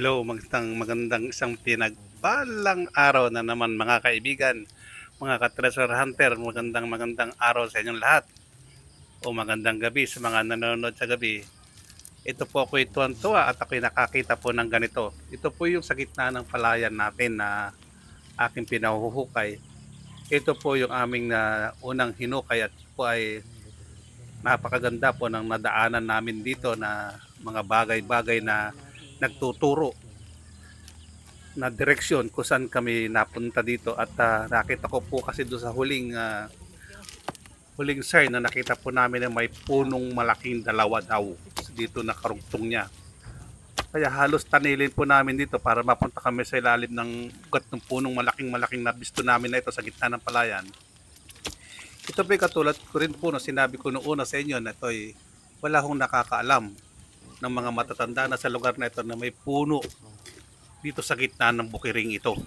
Hello, magandang isang pinagpalang araw na naman mga kaibigan, mga ka-treasure hunter, magandang araw sa inyong lahat o magandang gabi sa mga nanonood sa gabi. Ito po ako'y tuwan-tuwa at ako'y nakakita po ng ganito. Ito po yung sa gitna ng palayan natin na aking pinahuhukay. Ito po yung aming unang hinukay at po ay napakaganda po ng nadaanan namin dito na mga bagay-bagay na nagtuturo na direksyon kung saan kami napunta dito at nakita ko po kasi doon sa huling sign na nakita po namin na may punong malaking dalawa daw dito na karugtong niya. Kaya halos tanilin po namin dito para mapunta kami sa ilalim ng ugat ng punong malaking na bisto namin na ito sa gitna ng palayan. Ito po katulad ko rin po na sinabi ko noong una sa inyo na ito ay wala hong nakakaalam ng mga matatanda na sa lugar na ito na may puno dito sa gitna ng bukiring ito.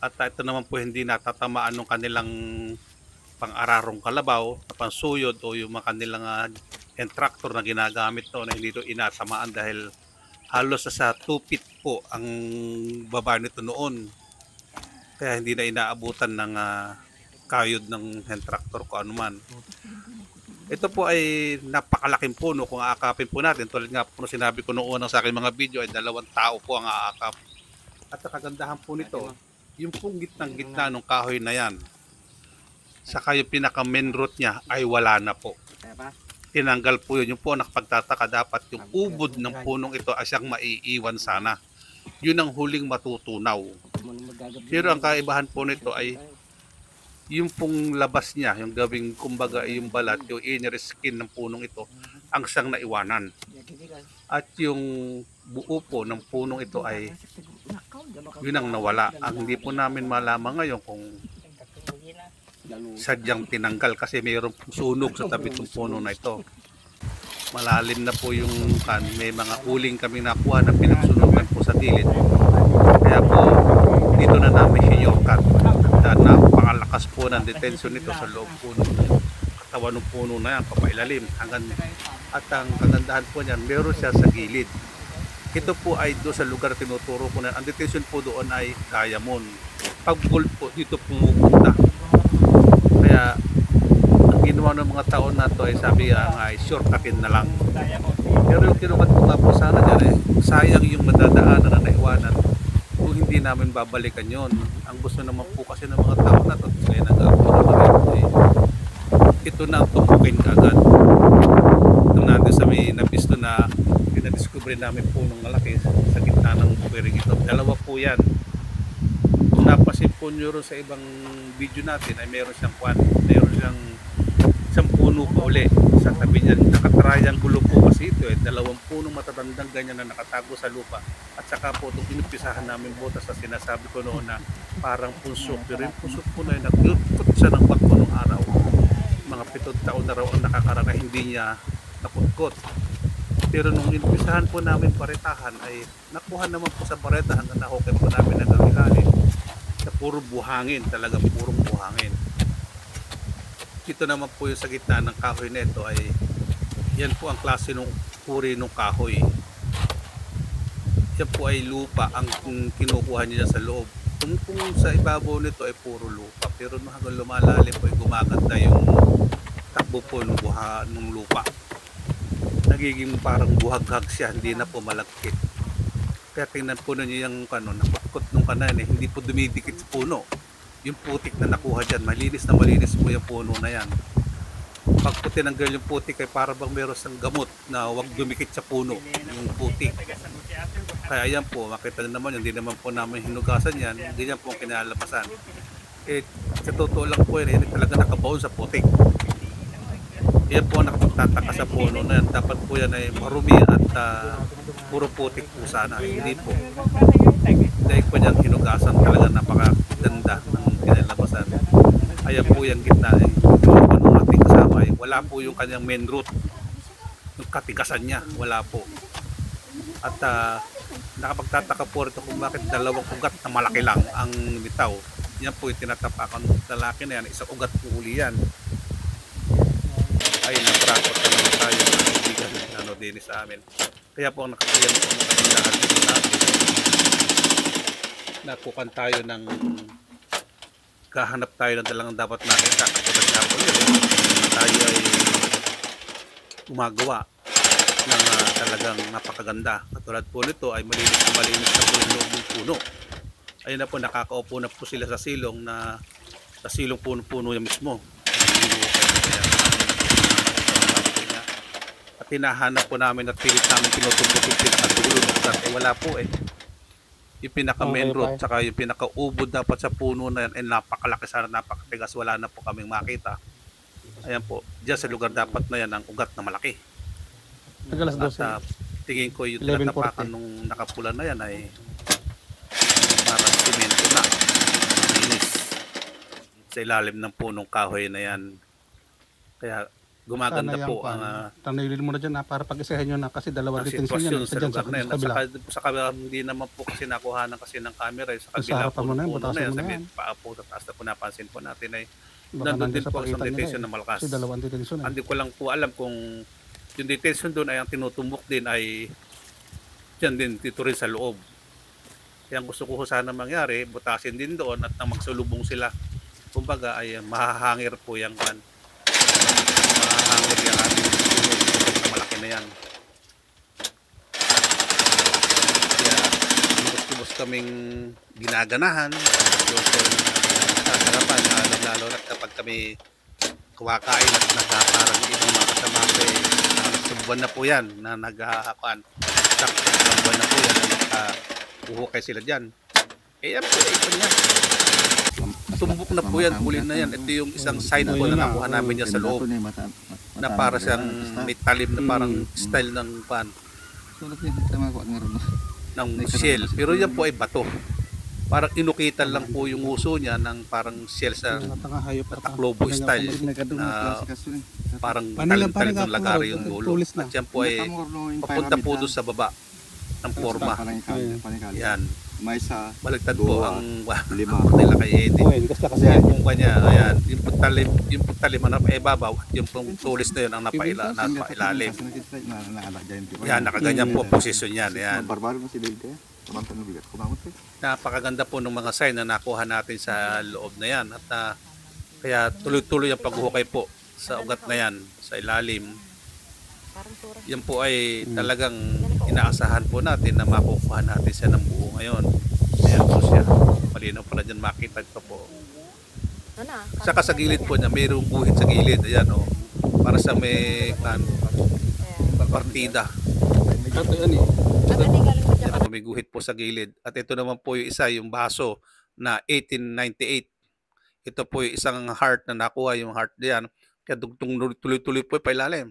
At ito naman po hindi natatamaan ng kanilang pang-ararong kalabaw, pansuyod o yung mga kanilang hand tractor na ginagamit to na hindi ito inatamaan dahil halos sa 2 feet po ang baba nito noon. Kaya hindi na inaabutan ng kayod ng hand tractor ko anuman. Ito po ay napakalaking puno kung aakapin po natin. Tulad nga po sinabi ko noong unang sa aking mga video ay 2 tao po ang aakap. At ang kagandahan po nito, yung pong gitnang-gitna ng kahoy na yan, saka yung pinaka main root niya ay wala na po. Tinanggal po yun. Yung po nakapagtataka dapat yung ubod ng punong ito ay siyang maiiwan sana. Yun ang huling matutunaw. Pero ang kaibahan po nito ay yung pong labas niya, yung gawing kumbaga yung balat, yung inner skin ng punong ito, ang siyang naiwanan. At yung buo po ng punong ito ay yun ang nawala. Ang hindi po namin malaman ngayon kung sadyang tinanggal kasi mayroong sunog sa tabi ng puno na ito. Malalim na po yung may mga uling kami nakuha na pinagsunugan po sa dilid. Kaya po dito na namin sinyorkat at napakalakas po ng detention nito sa loob puno. Katawan ng puno na yan, papailalim at ang kagandahan po niyan, meron siya sa gilid. Ito po ay doon sa lugar tinuturo ko na ang detention po doon ay diamond. Pag gold po dito pumupunta. Kaya ang ginawa ng mga taon na to ay sabi ay shortcutin na lang. Pero yung kinukat ko nga po sana dyan sayang yung madadaanan na naiwanan kung hindi namin babalikan yon. Ang gusto naman po kasi ng mga tao na to sila ito na ang tumpukin kaagad. Ito natin sa may nabisto na pinadiscover namin punong malaki sa gitna ng bukiring ito. 2 po yan. Kung napasin po nyo rin sa ibang video natin ay meron siyang isang puno pa uli sa tabi niya. Nakatriangulo po kasi ito 2 punong matatandang ganyan na nakatago sa lupa. At saka po itong inumpisahan namin butas na sinasabi ko noon na parang punsok. Pero yung punsok po na yun, naglutkot siya ng bakbo ng araw. Mga 7 taon na raw ang nakakarana hindi niya nakutkot. Pero nung inumpisahan po namin paretahan ay nakuha naman po sa paretahan na nahukay po namin hanggang ilalim. Sa puro buhangin, talagang purong buhangin. Ito naman po yung sa gitna ng kahoy na ito ay yan po ang klase ng uri ng kahoy. Yan po ay lupa ang kinukuha niya sa loob. Kung sa ibabaw nito ay puro lupa, pero hanggang lumalalim po ay gumaganda yung takbo po ng lupa. Nagiging parang buhaghag siya, hindi na po malagkit. Kaya tingnan po ninyo yung nakutkot ng kanan hindi po dumidikit sa puno. Yung putik na nakuha dyan, malinis po yung puno na yan. Pag po tinanggal yung putik ay para bang meron sang gamot na huwag dumikit sa puno yung putik. Kaya yan po, makita na naman, hindi naman po namin hinugasan yan, hindi yan po kinalabasan. Sa totoo lang po yan talaga nakabaon sa putik. Yan po nakapagtataka sa puno na yan. Dapat po yan ay marumi at puro putik po sana. Hindi po. Dahil po yan hinugasan talaga napakaganda ng kinalabasan. Ayan po yung gitna ng ating kasama. Wala po yung kanyang main root. Yung katigasan niya. Wala po. At nakapagtataka po rito kung bakit 2 ugat na malaki lang ang bitaw. Yan po yung tinatapakan ng lalaki na yan. Isang ugat po uli yan. Ay, nagrakot na naman tayo ng kaibigan din sa amin. Kaya po ang nakakayan po ang kagandahan dito natin. Nakukan tayo ng kahanap tayo ng talagang dapat nakita. Katulad nga po yun, tayo ay gumagawa ng talagang napakaganda. Katulad po nito ay malinis na po yung loob ng puno. Ayun na po, nakakaupo na po sila sa silong sa silong puno yung mismo. At hinahanap po namin at pilit namin tinutumbok yung pinakadulo ng wala po eh. Yung pinaka main road tsaka yung pinakaubod dapat sa puno na yan ay napakalaki sana, napakatigas, wala na po kaming makita. Ayan po, diyan sa lugar dapat na yan ang ugat na malaki. At tingin ko yung tinatapakan nung nakapula na yan ay parang simento na, linis sa ilalim ng punong kahoy na yan. Kaya gumaganda po ang tanilin mo na dyan para pag-isahin nyo na kasi dalawang detention yan sa lugar na yan. Sa kabila hindi naman po kasi nakuhanan kasi ng camera sa kabila po na yan, sa may paapo na taas na po napansin po natin ay nandun din po isang detention na malakas. Hindi ko lang po alam kung yung detention doon ay ang tinutumbok din ay dyan din dito rin sa loob. Kaya gusto ko sana mangyari, butasin din doon at nang magsulubong sila. Kumbaga ay mahahangir po yung mahahangir yung ating puno na malaki na yan. Kaya lubos kaming ginaganahan sa harapan, lalo na kapag kami kumakain at nagkakarang ibang mga kasama ay nagsubuan na po yan na naghahakuan. Nagsubuan na po yan na naghuhukay sila dyan. Eh yan po ito niya. Tumbok na po yan, huli na yan. Ito yung isang sign po na nakuha namin niya sa loob. Na para siyang may talim na parang style ng pan. Ng shell. Pero yan po ay bato. Parang inukitan lang po yung uso niya ng parang shell sa taklobo style. Na parang talim-talim ng lagari yung dulo. At yan po ay papunta po doon sa baba ng forma. Yan. Baligtad po ang nila kay Eddie. Yung kanya, ayan, yung putalim na napaibabaw at yung tulis na yun ang napailalim. Yan, nakaganyan po posisyon yan. Yan. Napakaganda po ng mga sign na nakuha natin sa loob na yan. At kaya tuloy-tuloy ang paghuhukay po sa ugat na yan, sa ilalim. Yan po ay talagang inaasahan po natin na makukuha natin siya ng buo ngayon. Ayan po siya. Malinaw pa na dyan makita ito po. Saka sa gilid po niya, mayroong guhit sa gilid. Ayan o. Para sa may partida. Ayan po, may guhit po sa gilid. At ito naman po yung isa, yung baso na 1898. Ito po yung isang heart na nakuha, yung heart diyan. Kaya tuloy-tuloy po yung pailalim.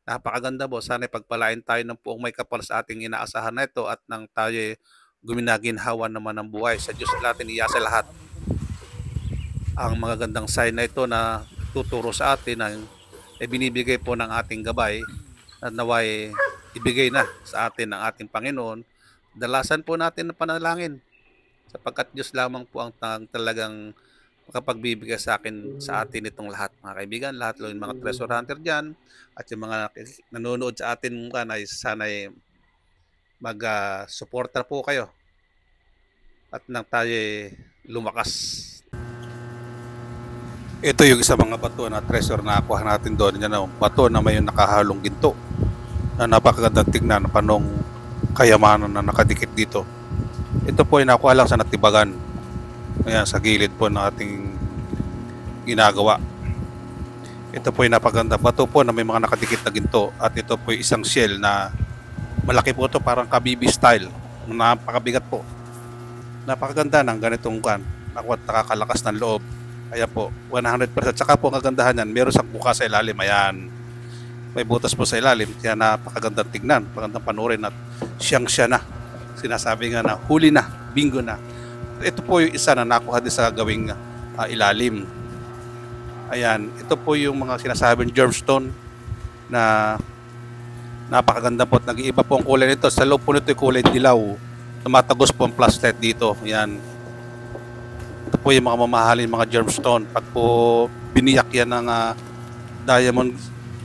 Napakaganda po. Sana pagpalain tayo ng puong may kapal sa ating inaasahan na ito at nang tayo guminaginhawa naman ng buhay. Sa Diyos natin iyasa lahat ang mga gandang sign na ito na tuturo sa atin na binibigay po ng ating gabay at naway ibigay na sa atin ng ating Panginoon. Dalasan po natin ng panalangin sapagkat Diyos lamang po ang talagang makapagbibigay sa atin itong lahat, mga kaibigan, lahat ng mga treasure hunter dyan at yung mga nanonood sa atin ay sana'y mag-suporta po kayo at nang tayo lumakas. Ito yung isa mga bato na treasure na nakuha natin doon. Yan ang bato na may nakahalong ginto na napakagandang tignan panong kayamanan na nakadikit dito. Ito po ay nakuha lang sa Natibagan. Ayan, sa gilid po ng ating ginagawa. Ito po ay napaganda bato po na may mga nakadikit na ginto at ito po ay isang shell na malaki po ito, parang kabibi style. Napakabigat po. Napakaganda ng ganitong nakakalakas ng loob. Ayan po, 100%. Saka po ang kagandahan yan, meron siyang buka sa ilalim. Ayan, may butas po sa ilalim. Kaya napakagandang tignan, napakagandang panurin at siyang-siya na. Sinasabi nga na huli na, bingo na. Ito po yung isa na nakuha din sa gawing ilalim. Ayan, ito po yung mga sinasabing gemstone na napakaganda po at nag-iiba po ang kulay nito. Sa loob po nito yung kulay dilaw. Tumatagos po ang flashlight dito. Ayan. Ito po yung mga mamahalin mga gemstone. Pag po biniyak yan ng diamond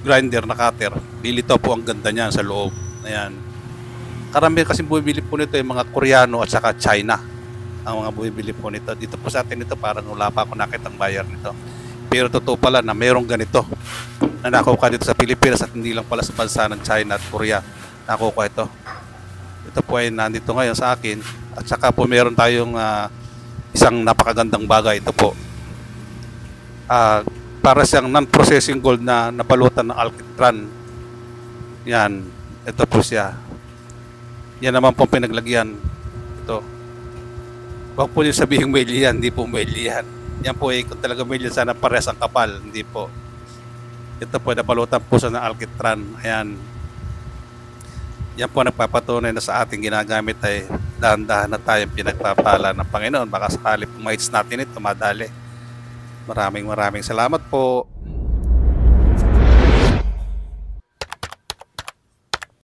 grinder na cutter, lilitaw po ang ganda niyan sa loob. Ayan. Karamihan kasi bumibili po nito yung mga Koreano at saka China. Ang mga bumibili po nito. Dito po sa atin ito parang wala pa ako nakitang buyer nito. Pero totoo pala na mayroong ganito na nakukuha dito sa Pilipinas at hindi lang pala sa bansa ng China at Korea nakukuha ito. Ito po ay nandito ngayon sa akin at saka po meron tayong isang napakagandang bagay. Ito po. Para siyang non-processing gold na nabalutan ng alkitran. Yan. Ito po siya. Yan naman po pinaglagyan. Ito. Huwag po niyo sabihin mail yan. Hindi po mail yan. Yan po kung talaga mail yan, sana parehas ang kapal. Hindi po. Ito po, nabalutan po siya ng alkitran. Ayan. Yan po nagpapatunay na sa ating ginagamit ay dahan-dahan na tayong pinagpapala ng Panginoon. Baka sakali pong ma-hits natin ito, madali. Maraming salamat po.